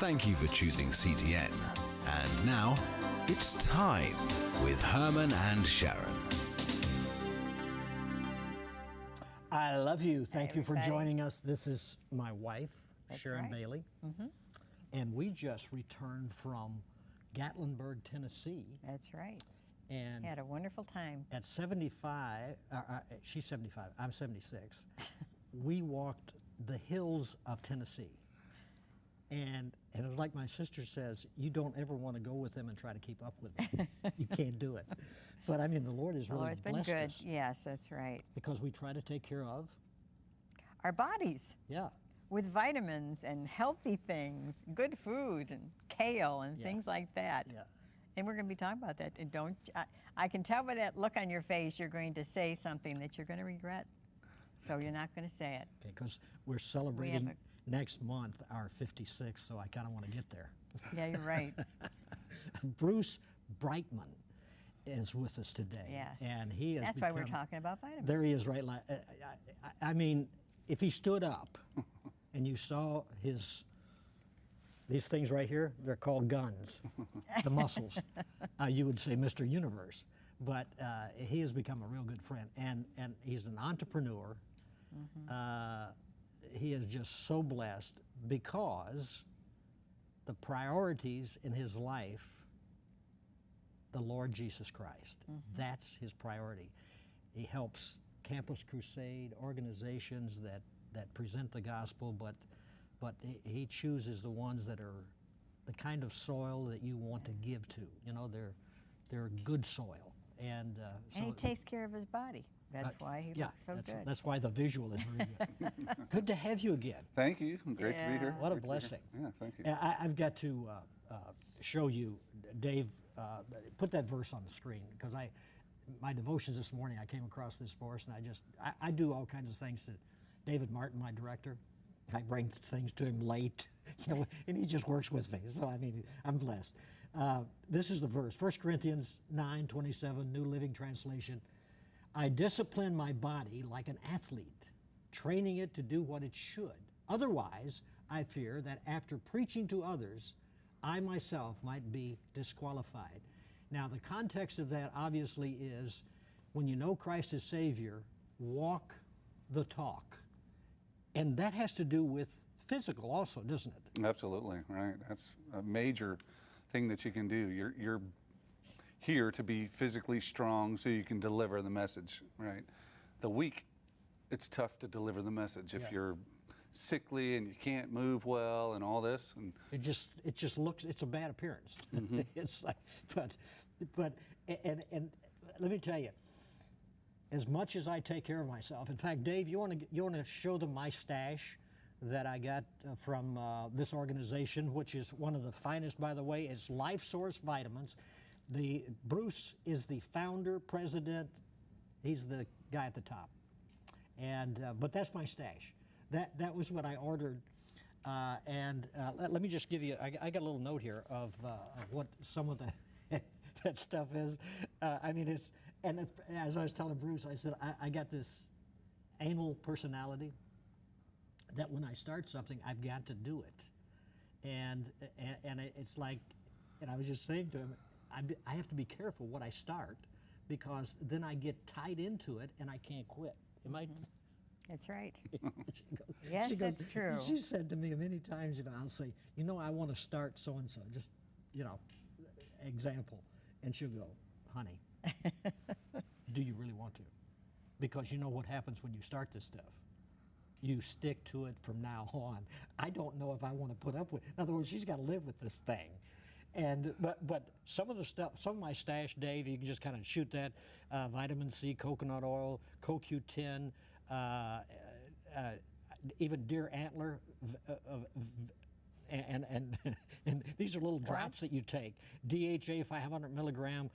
Thank you for choosing CTN. And now, it's time with Herman and Sharron. I love you. Thank you for everybody. joining us. This is my wife, That's Sharon right. Bailey. And we just returned from Gatlinburg, Tennessee. That's right. And Had a wonderful time. at 75, she's 75, I'm 76, we walked the hills of Tennessee. And it was like my sister says, you don't ever want to go with them and try to keep up with them. You can't do it. But I mean, the Lord has Oh, really it's been blessed good. us Yes, that's right. because we try to take care of, Our bodies yeah. with vitamins and healthy things, good food and kale and Yeah. things like that. Yeah. And we're going to be talking about that. And I can tell by that look on your face, you're going to say something that you're going to regret. So you're not going to say it. Because we're celebrating next month our 56th, so I kind of want to get there. Yeah, you're right. Bruce Brightman is with us today. Yes. And he has That's why we're talking about vitamins. There he is, right? I mean, if he stood up and you saw these things right here, they're called guns, the muscles, you would say Mr. Universe. But he has become a real good friend, and he's an entrepreneur. He is just so blessed because the priorities in his life, the Lord Jesus Christ, that's his priority. He helps Campus Crusade, organizations that present the gospel, but he chooses the ones that are the kind of soil that you want to give to. You know, they're good soil. And And he takes care of his body. That's why he looks so good. That's why the visual is really good. Good to have you again. Thank you. Great to be here. What a Great to be here. blessing. Yeah, thank you. I've got to show you, Dave, put that verse on the screen, because my devotions this morning, I came across this verse, and I do all kinds of things to David Martin, my director. I bring things to him late, you know, and he just works with me. So, I mean, I'm blessed. This is the verse, 1 Corinthians 9:27, New Living Translation. I discipline my body like an athlete, training it to do what it should. Otherwise, I fear that after preaching to others, I myself might be disqualified. Now, the context of that obviously is when you know Christ as Savior, walk the talk. And that has to do with physical also, doesn't it? Absolutely, right. That's a major thing that you can do. You're here to be physically strong so you can deliver the message, right? The weak, it's tough to deliver the message if you're sickly and you can't move well and all this. And it just looks, it's a bad appearance. It's like, but let me tell you, as much as I take care of myself, in fact, Dave, you want to show them my stash that I got from this organization, which is one of the finest, by the way. It's LifeSource vitamins. Bruce is the founder, president. He's the guy at the top. And but that's my stash. That was what I ordered. Let me just give you. I got a little note here of what some of that stuff is. I mean, it's as I was telling Bruce, I said I got this anal personality that when I start something, I've got to do it. And it's like, and I was just saying to him, I have to be careful what I start, because then I get tied into it and I can't quit. Am I? That's right. Yes, that's true. She said to me many times, you know, I'll say, you know, I want to start so-and-so, just, you know, example. And she'll go, honey, do you really want to? Because you know what happens when you start this stuff. You stick to it from now on. I don't know if I want to put up with it. In other words, she's got to live with this thing. And but some of the stuff, some of my stash, Dave, you can just kind of shoot that, vitamin C, coconut oil, CoQ10, even deer antler, and these are little drops that you take. DHA 500 milligram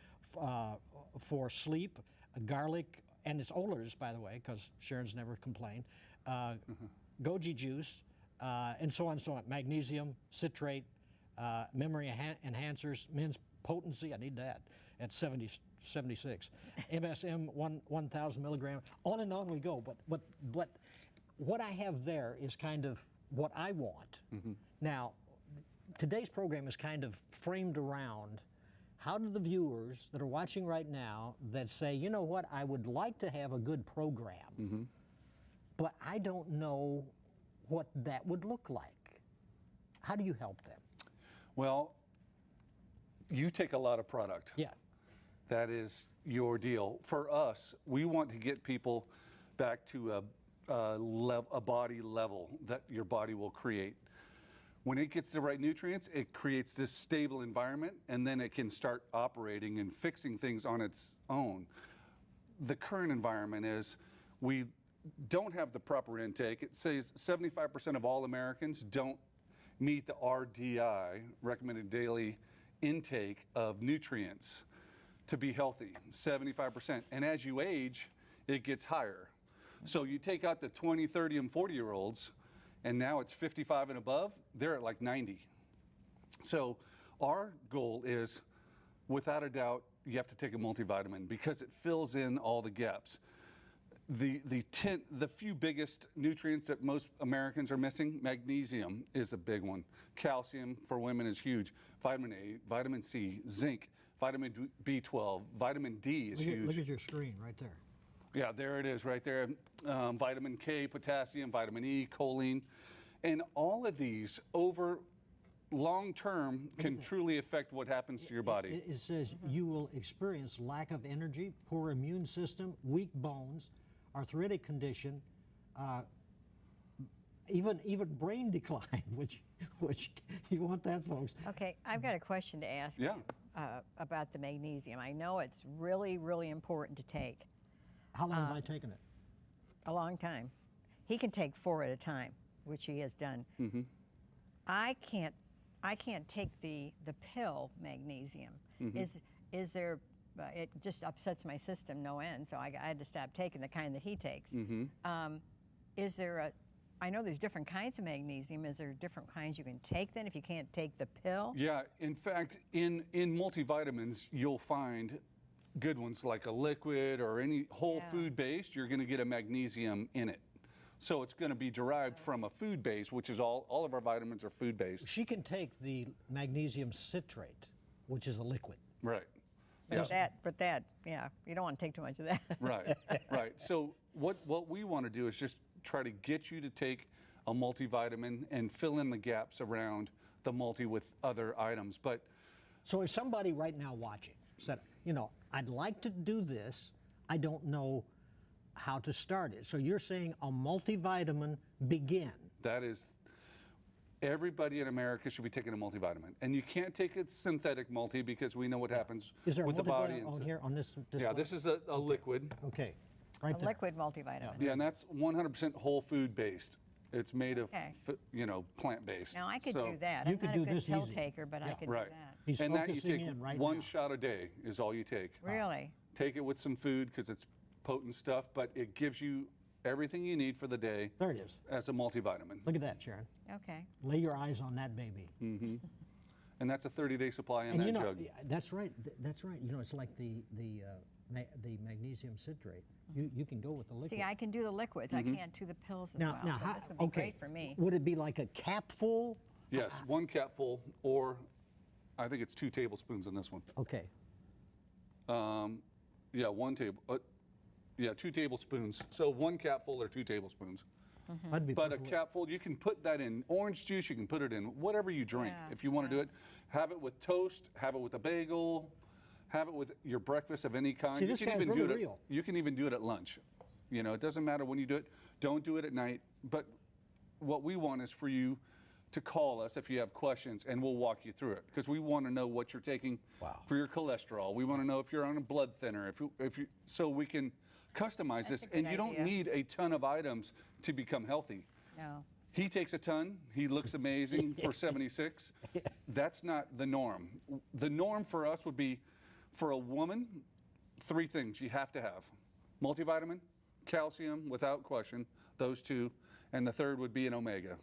for sleep, garlic, and it's odorless, by the way, because Sharon's never complained. Goji juice, and so on and so on. Magnesium, citrate, memory enhancers, men's potency, I need that, at 76. MSM, 1,000 milligrams, on and on we go. But what I have there is kind of what I want. Now, today's program is kind of framed around how do the viewers that are watching right now that say, you know what, I would like to have a good program, but I don't know what that would look like. How do you help them? Well, you take a lot of product. Yeah. That is your deal. For us, we want to get people back to a body level that your body will create. When it gets the right nutrients, it creates this stable environment, and then it can start operating and fixing things on its own. The current environment is we don't have the proper intake. It says 75% of all Americans don't meet the RDI, recommended daily intake of nutrients, to be healthy, 75%. And as you age, it gets higher. So you take out the 20, 30, and 40-year-olds, and now it's 55 and above, they're at like 90. So our goal is, without a doubt, you have to take a multivitamin because it fills in all the gaps. The few biggest nutrients that most Americans are missing, magnesium is a big one. Calcium for women is huge. Vitamin A, vitamin C, zinc, vitamin B12, vitamin D is huge. Look at your screen right there. Yeah, there it is right there. Vitamin K, potassium, vitamin E, choline. And all of these over long term can truly affect what happens to your body. It says you will experience lack of energy, poor immune system, weak bones, arthritic condition, even brain decline, which you want that, folks. Okay, I've got a question to ask Yeah. you about the magnesium. I know it's really, really important to take. How long have I taken it? A long time. He can take 4 at a time, which he has done. I can't take the pill magnesium. Is there? It just upsets my system no end, so I had to stop taking the kind that he takes. Is there a? I know there's different kinds of magnesium. Is there different kinds you can take then if you can't take the pill? Yeah, in fact, in multivitamins, you'll find good ones like a liquid or any whole food based, you're going to get a magnesium in it. So it's going to be derived from a food base, which is all of our vitamins are food based. She can take the magnesium citrate, which is a liquid. Right. But that, yeah, you don't want to take too much of that. Right, right. So what we want to do is just try to get you to take a multivitamin and fill in the gaps around the multi with other items. But so if somebody right now watching said, you know, I'd like to do this, I don't know how to start it. So you're saying a multivitamin begin. that is, everybody in America should be taking a multivitamin. And you can't take a synthetic multi because we know what happens Is there with a the body. multivitamin on here on this? Yeah, this is a liquid. Okay, right A there. liquid multivitamin. Yeah, and that's 100% whole food based. It's made of, Okay. plant based. Now I could So- do that. You I'm could not do a good this pill easy. taker, but I could Right. do that. He's And that you focusing take in right one now. shot a day is all you take. Really? Take it with some food because it's potent stuff, but it gives you everything you need for the day There it is. as a multivitamin. Look at that, Sharon. Okay. Lay your eyes on that baby. And that's a 30-day supply in And that you know, jug. yeah, that's right. That's right. You know, it's like the magnesium citrate. You can go with the liquid. See, I can do the liquids. I can't do the pills as well. now, So how, this would be okay. great for me. Would it be like a capful? Yes, 1 capful, or I think it's 2 tablespoons in this one. Okay. Yeah, 2 tablespoons. So 1 capful or 2 tablespoons. That'd be But a perfect. capful, you can put that in orange juice, you can put it in whatever you drink. Yeah, If you want to do it, have it with toast, have it with a bagel, have it with your breakfast of any kind. See, you this can guy's even do really it real. You can even do it at lunch. You know, it doesn't matter when you do it. Don't do it at night. But what we want is for you to call us if you have questions, and we'll walk you through it because we want to know what you're taking for your cholesterol. We want to know if you're on a blood thinner, so we can customize That's this. a good And you don't idea. need a ton of items to become healthy. No. He takes a ton. He looks amazing for 76. That's not the norm. The norm for us would be, for a woman, 3 things you have to have: multivitamin, calcium, without question, those 2, and the third would be an omega.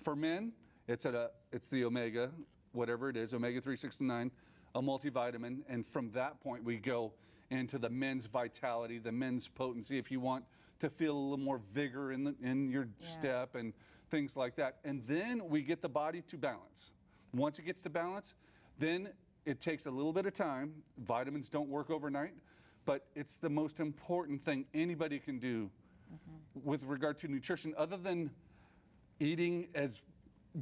For men, it's the omega, whatever it is, omega 369, a multivitamin, and from that point we go into the men's vitality, the men's potency, if you want to feel a little more vigor in your step and things like that. And then we get the body to balance. Once it gets to balance, then it takes a little bit of time. Vitamins don't work overnight, but it's the most important thing anybody can do with regard to nutrition, other than eating as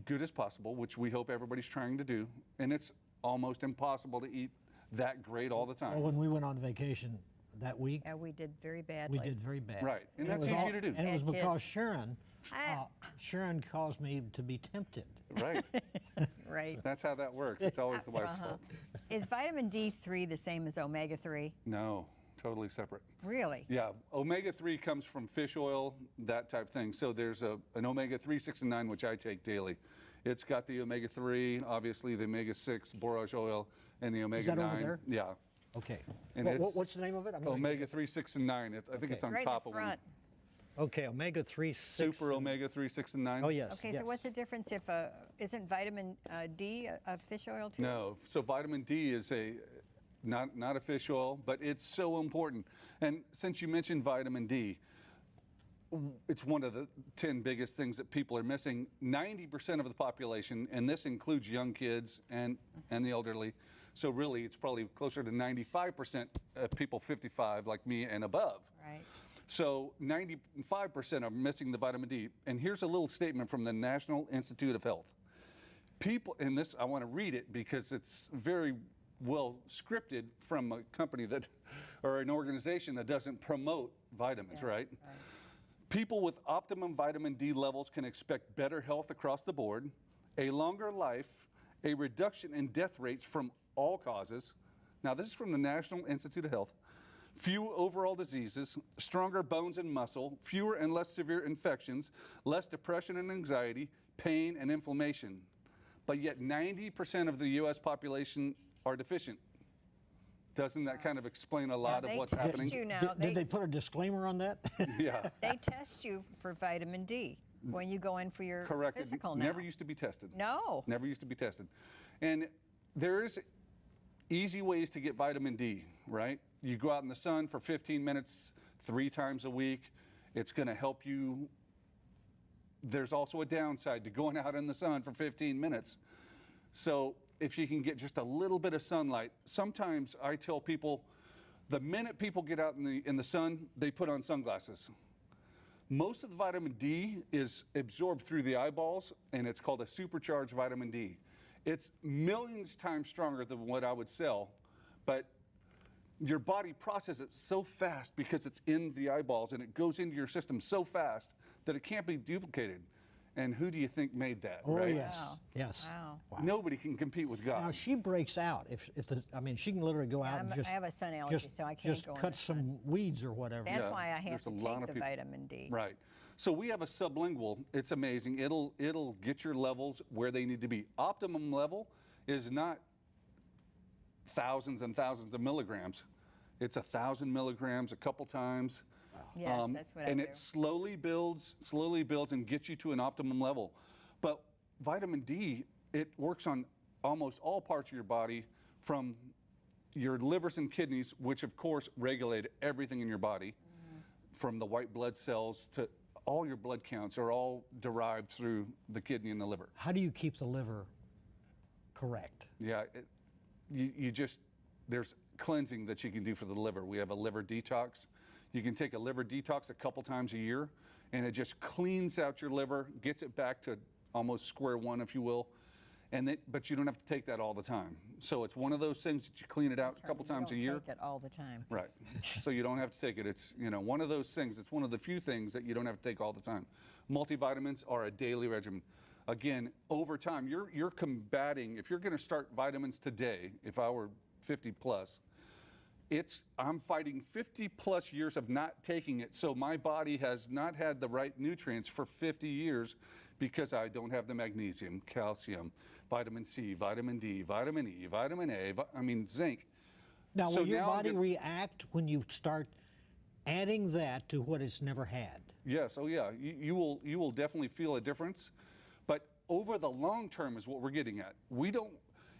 good as possible, which we hope everybody's trying to do. And it's almost impossible to eat that great all the time. Well, when we went on vacation that week, We did very badly. we did very bad. Right, and it that's was easy to do. And it was Bad kid. because Sharon, I- Sharon caused me to be tempted. Right. Right. That's how that works. It's always the wife's fault. Is vitamin D3 the same as omega-3? No, totally separate. Really? Yeah, omega-3 comes from fish oil, that type thing. So there's an omega-3, 6, and 9, which I take daily. It's got the omega-3, obviously the omega-6 borage oil, and the omega-9. Is that over there? Yeah. Okay. And What's the name of it? I'm gonna- Omega-3, 6, and 9. I think it's on Right in top the of one. front. Okay, omega-3, 6. Super omega-3, 6, and 9. Oh, yes. Okay, yes. so what's the difference if isn't vitamin D a fish oil too? No, so vitamin D is not a fish oil, but it's so important. And since you mentioned vitamin D, it's one of the 10 biggest things that people are missing. 90% of the population, and this includes young kids and the elderly, so really it's probably closer to 95% of people 55 like me and above. Right. So 95% are missing the vitamin D. And here's a little statement from the National Institute of Health. People, and this, I want to read it because it's very well scripted from a company that, or an organization that doesn't promote vitamins, right? People with optimum vitamin D levels can expect better health across the board, a longer life, a reduction in death rates from all causes. Now, this is from the National Institute of Health. Few overall diseases, stronger bones and muscle, fewer and less severe infections, less depression and anxiety, pain and inflammation. But yet 90% of the U.S. population are deficient. Doesn't that kind of explain a lot of they what's test happening? you now. Did they put a disclaimer on that? Yeah, They test you for vitamin D when you go in for your correct. It physical now. never used to be tested. No. Never used to be tested. And there's easy ways to get vitamin D, right? You go out in the sun for 15 minutes 3 times a week. It's going to help you. There's also a downside to going out in the sun for 15 minutes. So if you can get just a little bit of sunlight, sometimes I tell people, the minute people get out in the sun, they put on sunglasses. Most of the vitamin D is absorbed through the eyeballs, and it's called a supercharged vitamin D. It's millions times stronger than what I would sell, but your body processes it so fast because it's in the eyeballs and it goes into your system so fast that it can't be duplicated. And who do you think made that, Oh, right? yes. Wow. Yes. Wow. Nobody can compete with God. Now, she breaks out. I mean, she can literally go out and just. I have a sun allergy, just, so I can't just go in cut the sun. some weeds or whatever. That's Yeah, why I have there's to a lot take of the people- vitamin D. Right. So we have a sublingual. It's amazing. It'll get your levels where they need to be. Optimum level is not thousands and thousands of milligrams. It's 1,000 milligrams a couple times. Yes, that's what I and do. it slowly builds and gets you to an optimum level. But vitamin D, it works on almost all parts of your body, from your livers and kidneys, which of course regulate everything in your body, from the white blood cells to all your blood counts are all derived through the kidney and the liver. How do you keep the liver correct? Yeah, you just, there's cleansing that you can do for the liver. We have a liver detox. You can take a liver detox a couple times a year, and it just cleans out your liver, gets it back to almost square one, if you will. But you don't have to take that all the time. So it's one of those things that you clean it out a couple times a year. Take it all the time. Right. So you don't have to take it. It's, one of those things. It's one of the few things that you don't have to take all the time. Multivitamins are a daily regimen. Again, over time, you're combating, if you're going to start vitamins today, if I were 50 plus, I'm fighting 50 plus years of not taking it. So my body has not had the right nutrients for 50 years because I don't have the magnesium, calcium, vitamin C, vitamin D, vitamin E, vitamin A, zinc. Now, So will your now I'm body gonna- react when you start adding that to what it's never had? Yes, oh yeah, you will definitely feel a difference, but over the long term is what we're getting at.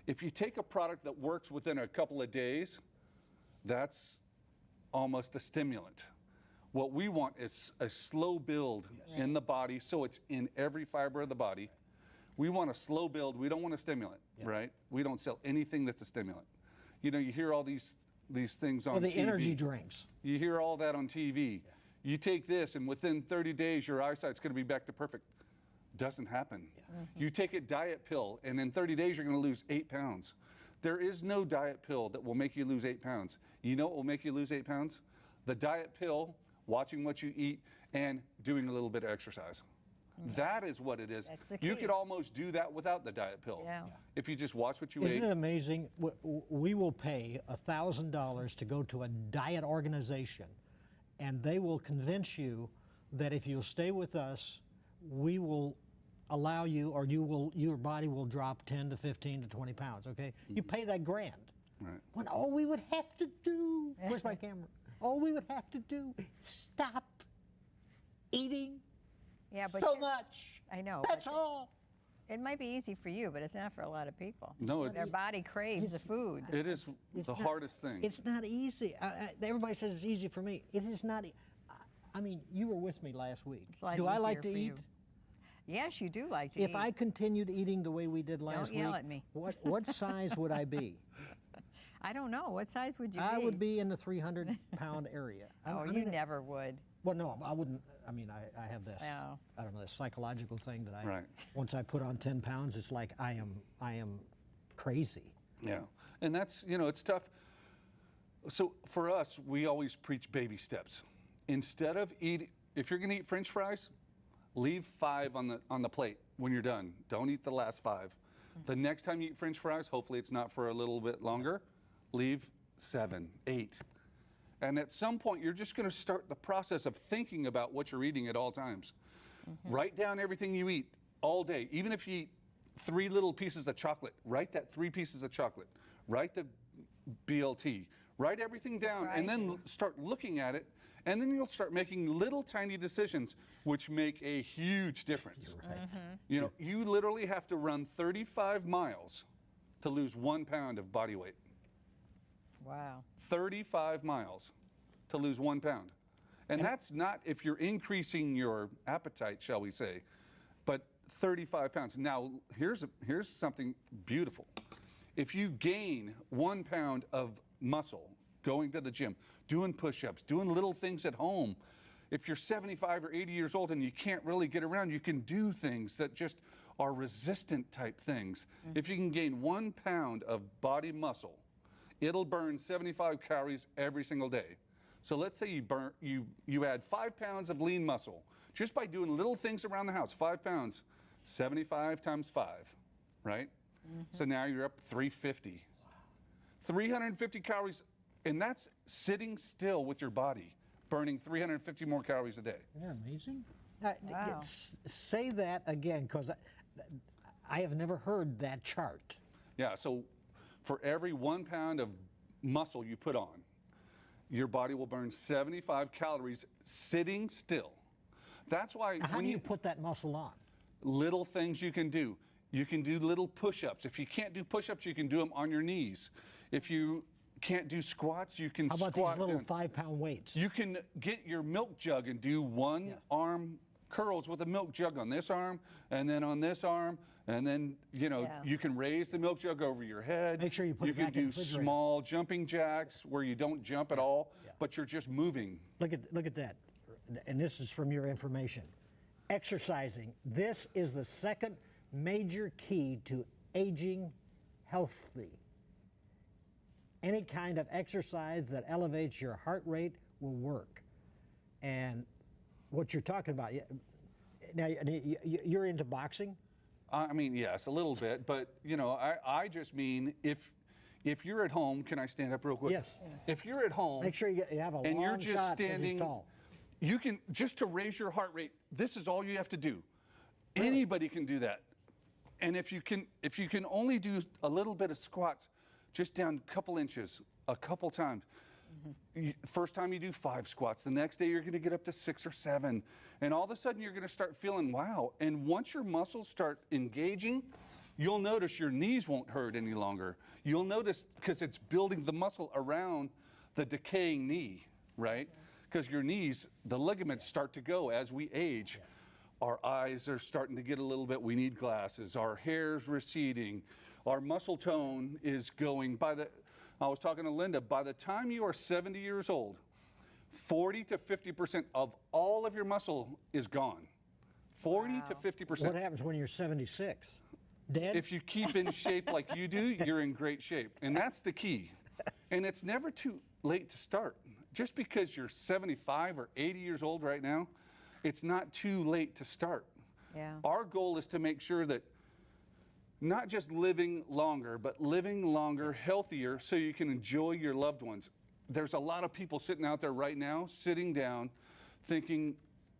If you take a product that works within a couple of days, that's almost a stimulant. What we want is a slow build in the body, so it's in every fiber of the body. We want a slow build. We don't want a stimulant, right? We don't sell anything that's a stimulant. You know, you hear all these things on the TV. energy drinks. You hear all that on TV. You take this, and within 30 days, your eyesight's going to be back to perfect. Doesn't happen. You take a diet pill, and in 30 days, you're going to lose 8 pounds. There is no diet pill that will make you lose 8 pounds. You know what will make you lose 8 pounds? The diet pill, watching what you eat, and doing a little bit of exercise. That is what it is. That's the You key. could almost do that without the diet pill. If you just watch what you Isn't ate. it amazing? We will pay $1,000 to go to a diet organization, and they will convince you that if you'll stay with us, we will allow you, or your body will drop 10 to 15 to 20 pounds, okay? You pay that grand. Right. When all we would have to do, where's my camera? All we would have to do is stop eating but so much. I know. That's but all. It might be easy for you, but it's not for a lot of people. No, Their body craves the food. It is the hardest thing. It's not easy. Everybody says it's easy for me. It is not. I mean, you were with me last week. It's a lot Do I like easier to for eat? you. Yes, you do like to If eat. I continued eating the way we did last week, yell at me. what size would I be? I don't know. What size would you be? I would be in the 300-pound area. You never would. Well, no, I wouldn't. I mean, I have this. No. I don't know, this psychological thing that Right. once I put on 10 pounds, it's like I am crazy. Yeah, and that's, you know, it's tough. So for us, we always preach baby steps. Instead of eating, if you're going to eat French fries, leave 5 on the plate when you're done. Don't eat the last 5. The next time you eat French fries, hopefully it's not for a little bit longer, leave 7, 8. And at some point, you're just going to start the process of thinking about what you're eating at all times. Write down everything you eat all day. Even if you eat 3 little pieces of chocolate, write that 3 pieces of chocolate. Write the BLT. Write everything down, and then start looking at it, and then you'll start making little tiny decisions which make a huge difference. You know, you literally have to run 35 miles to lose 1 pound of body weight. Wow. 35 miles to lose 1 pound. And that's not if you're increasing your appetite, shall we say, but 35 pounds. Now, here's something beautiful. If you gain 1 pound of muscle going to the gym, doing push-ups, doing little things at home, if you're 75 or 80 years old and you can't really get around, you can do things that just are resistant type things. If you can gain 1 pound of body muscle, it'll burn 75 calories every single day. So let's say you add 5 pounds of lean muscle just by doing little things around the house. 5 pounds, 75 times 5, right? So now you're up 350. 350 calories, and that's sitting still with your body, burning 350 more calories a day. Isn't that amazing? Wow. Say that again, because I have never heard that chart. Yeah, so for every 1 pound of muscle you put on, your body will burn 75 calories sitting still. That's why How do you put that muscle on? little things you can do. You can do little push-ups. If you can't do push-ups, you can do them on your knees. If you can't do squats, you can How about squat these little down. 5-pound weights? You can get your milk jug and do one arm curls with a milk jug on this arm, and then on this arm, and then, you know, you can raise the milk jug over your head. Make sure you put it can back in do the refrigerator. small jumping jacks where you don't jump at all, but you're just moving. Look at that. And this is from your information. Exercising. This is the second major key to aging healthy. Any kind of exercise that elevates your heart rate will work. And what you're talking about, now you're into boxing? I mean, yes, a little bit, but, you know, I just mean if you're at home, can I stand up real quick? Yes. If you're at home, Make sure you have a and long you're just shot 'cause he's standing, tall. you can, just to raise your heart rate, this is all you have to do. Anybody can do that. And if you can only do a little bit of squats, just down a couple inches, a couple times. First time you do 5 squats, the next day you're going to get up to 6 or 7, and all of a sudden you're going to start feeling wow. And once your muscles start engaging, you'll notice your knees won't hurt any longer. You'll notice, because it's building the muscle around the decaying knee, right? Because your knees, the ligaments start to go as we age. Our eyes are starting to get a little bit, we need glasses. Our hair's receding. Our muscle tone is going. I was talking to Linda, by the time you are 70 years old, 40 to 50% of all of your muscle is gone. 40 to 50%. What happens when you're 76? Dead? If you keep in shape like you do, you're in great shape. And that's the key. And it's never too late to start. Just because you're 75 or 80 years old right now, it's not too late to start. Yeah. Our goal is to make sure that not just living longer, but living longer, healthier, so you can enjoy your loved ones. There's a lot of people sitting out there right now, sitting down, thinking,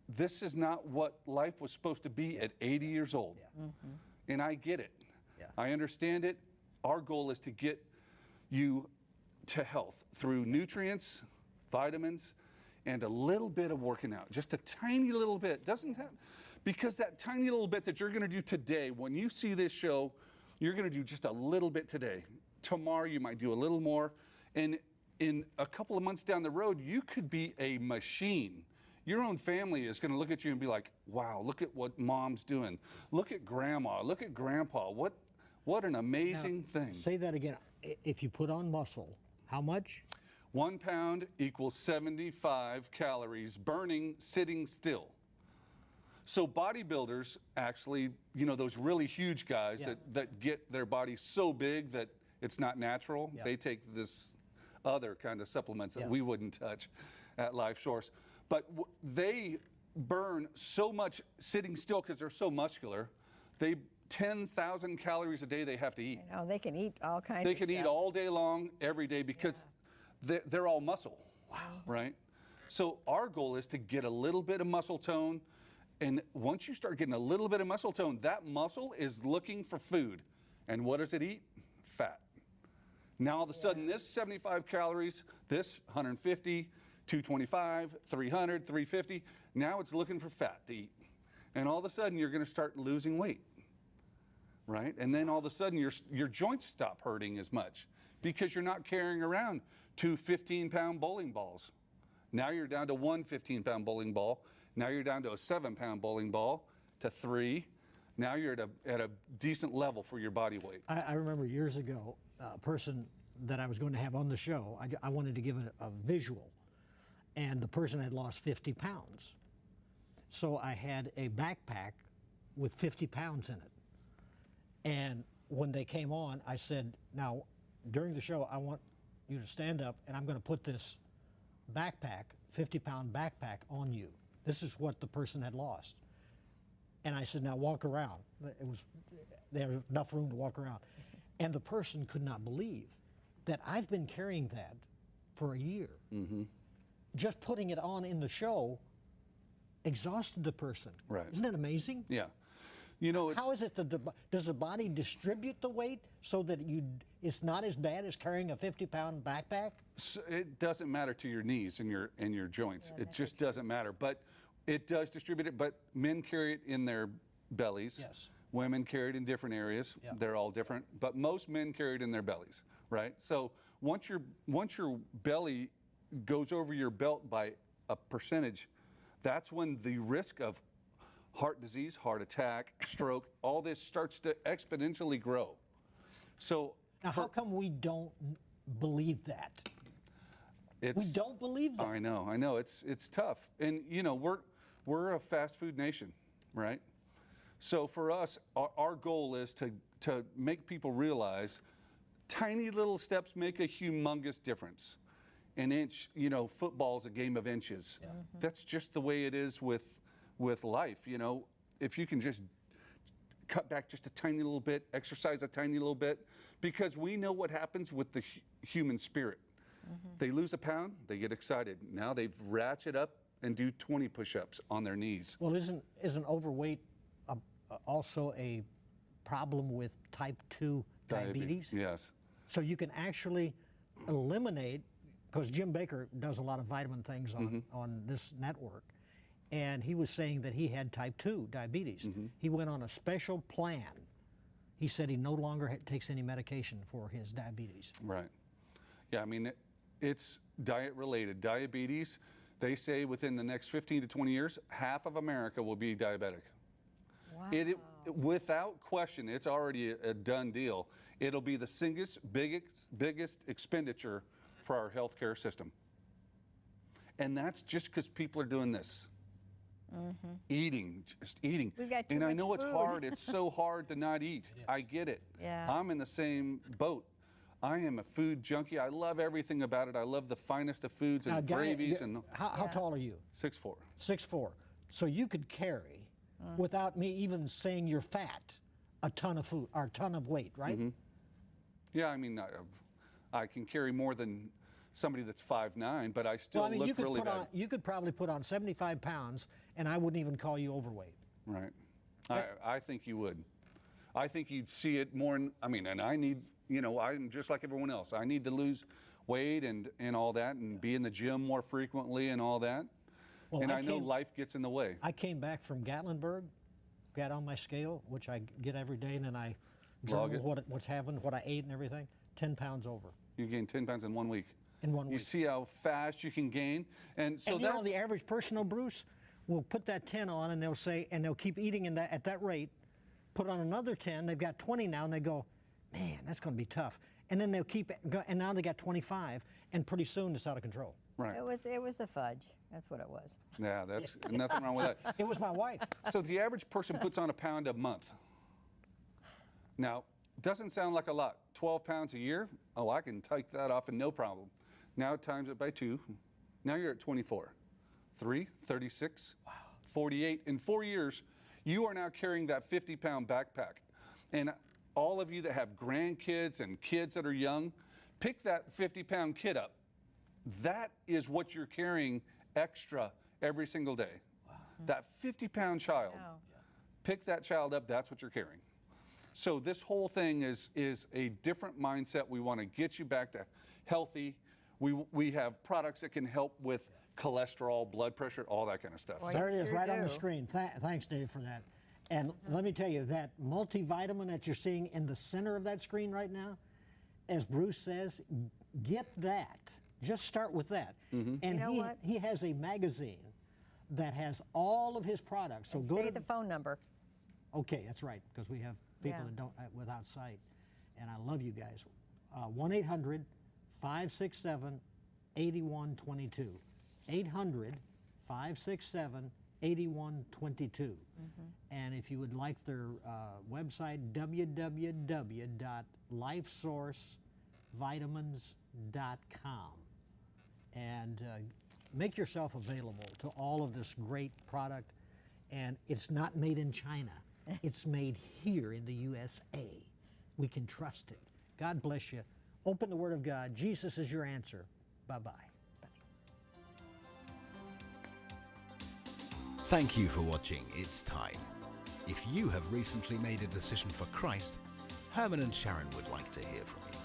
this is not what life was supposed to be at 80 years old. Yeah. Mm-hmm. And I get it. Yeah. I understand it. Our goal is to get you to health through nutrients, vitamins, and a little bit of working out. Just a tiny little bit. Doesn't have, because that tiny little bit that you're going to do today, when you see this show, you're going to do just a little bit today. Tomorrow you might do a little more. And in a couple of months down the road, you could be a machine. Your own family is going to look at you and be like, wow, look at what mom's doing. Look at grandma, look at grandpa. What an amazing thing. Say that again. If you put on muscle, how much? 1 pound equals 75 calories burning sitting still. So bodybuilders actually, you know, those really huge guys that get their bodies so big that it's not natural, they take this other kind of supplements that we wouldn't touch at LifeSource. But they burn so much sitting still because they're so muscular. 10,000 calories a day they have to eat. You know, they can eat all kinds of They can stuff. eat all day long, every day, because they're all muscle. Wow. Right? So our goal is to get a little bit of muscle tone. And once you start getting a little bit of muscle tone, that muscle is looking for food. And what does it eat? Fat. Now all of a sudden, this 75 calories, this 150, 225, 300, 350, now it's looking for fat to eat. And all of a sudden, you're going to start losing weight. Right? And then all of a sudden, your joints stop hurting as much because you're not carrying around 2 15-pound bowling balls. Now you're down to 1 15-pound bowling ball. Now you're down to a 7-pound bowling ball, to 3. Now you're at a decent level for your body weight. I remember years ago, a person that I was going to have on the show, I wanted to give a visual, and the person had lost 50 pounds. So I had a backpack with 50 pounds in it. And when they came on, I said, now, during the show, I want you to stand up, and I'm going to put this backpack, 50-pound backpack, on you. This is what the person had lost. And I said, now walk around. There was enough room to walk around. And the person could not believe that I've been carrying that for a year. Mm-hmm. Just putting it on in the show exhausted the person. Right. Isn't that amazing? Yeah. You know, how is it does the body distribute the weight so that it's not as bad as carrying a 50-pound backpack? So it doesn't matter to your knees and your joints. It just doesn't matter. But it does distribute it. But men carry it in their bellies. Yes. Women carry it in different areas. Yeah. They're all different. But most men carry it in their bellies, right? So once your belly goes over your belt by a percentage, that's when the risk of heart disease, heart attack, stroke, all this starts to exponentially grow. So now, how come we don't believe that? We don't believe that. I know. It's tough, and you know we're a fast food nation, right? So for us, our goal is to make people realize tiny little steps make a humongous difference. An inch, you know, football's a game of inches. Yeah. Mm-hmm. That's just the way it is with life. You know, if you can just cut back just a tiny little bit, exercise a tiny little bit, because we know what happens with the human spirit. Mm-hmm. They lose a pound, they get excited. Now they've ratchet up and do 20 push-ups on their knees. Well, isn't overweight also a problem with type 2 diabetes? Yes. So you can actually eliminate, because Jim Baker does a lot of vitamin things on this network, and he was saying that he had type 2 diabetes. Mm-hmm. He went on a special plan. He said he no longer takes any medication for his diabetes. Right. Yeah, I mean, it's diet related. Diabetes, They say within the next 15 to 20 years, half of America will be diabetic. Wow. Without question, it's already a done deal. It'll be the biggest expenditure for our healthcare system. And that's just because people are doing this. Eating, just eating. We've got too and I much know it's food. hard. It's so hard to not eat. I get it. Yeah. I'm in the same boat. I am a food junkie. I love everything about it. I love the finest of foods and gravies. And How tall are you? 6'4". 6'4". So you could carry, without me even saying you're fat, a ton of food or a ton of weight, right? Yeah, I mean, I can carry more than somebody that's 5'9", but I still Well, I mean, look really bad. you could probably put on 75 pounds, and I wouldn't even call you overweight. Right. I think you would. I think you'd see it more. I mean, and I need, you know, I'm just like everyone else. I need to lose weight and all that, and be in the gym more frequently and all that. Well, and I know life gets in the way. I came back from Gatlinburg, got on my scale, which I get every day, and then I Log journal it. what's happened, what I ate and everything. 10 pounds over You gain 10 pounds in 1 week. in 1 You week. see how fast you can gain, and so And you that's know, the average person, though, Bruce, will put that 10 on, and they'll say, and they'll keep eating at that rate, put on another 10, they've got 20 now, and they go, man, that's going to be tough. And then they'll keep, and now they got 25, and pretty soon it's out of control. right. It was the fudge. That's what it was. Yeah, that's nothing wrong with that. It was my wife. So the average person puts on a pound a month. Now, doesn't sound like a lot. 12 pounds a year? Oh, I can take that off and no problem. Now times it by 2. Now you're at 24. 3, 36, 48. In 4 years, you are now carrying that 50-pound backpack. And all of you that have grandkids and kids that are young, pick that 50-pound kid up. That is what you're carrying extra every single day. That 50-pound child, Wow. pick that child up, that's what you're carrying. So this whole thing is a different mindset. We want to get you back to healthy. We have products that can help with cholesterol, blood pressure, all that kind of stuff. Well, There it you is, sure right on the do. screen. Thanks, Dave, for that. And let me tell you, that multivitamin that you're seeing in the center of that screen right now, as Bruce says, get that. Just start with that. And You know what? he has a magazine that has all of his products. So go Say to the phone number. Okay, that's right, because we have people Yeah. that don't without sight, and I love you guys. 1-800-567-8122. 800-567-8122. And if you would like their website, www.lifesourcevitamins.com, and make yourself available to all of this great product. And it's not made in China. It's made here in the USA. We can trust it. God bless you. Open the Word of God. Jesus is your answer. Bye-bye. Thank you for watching It's Time. If you have recently made a decision for Christ, Herman and Sharon would like to hear from you.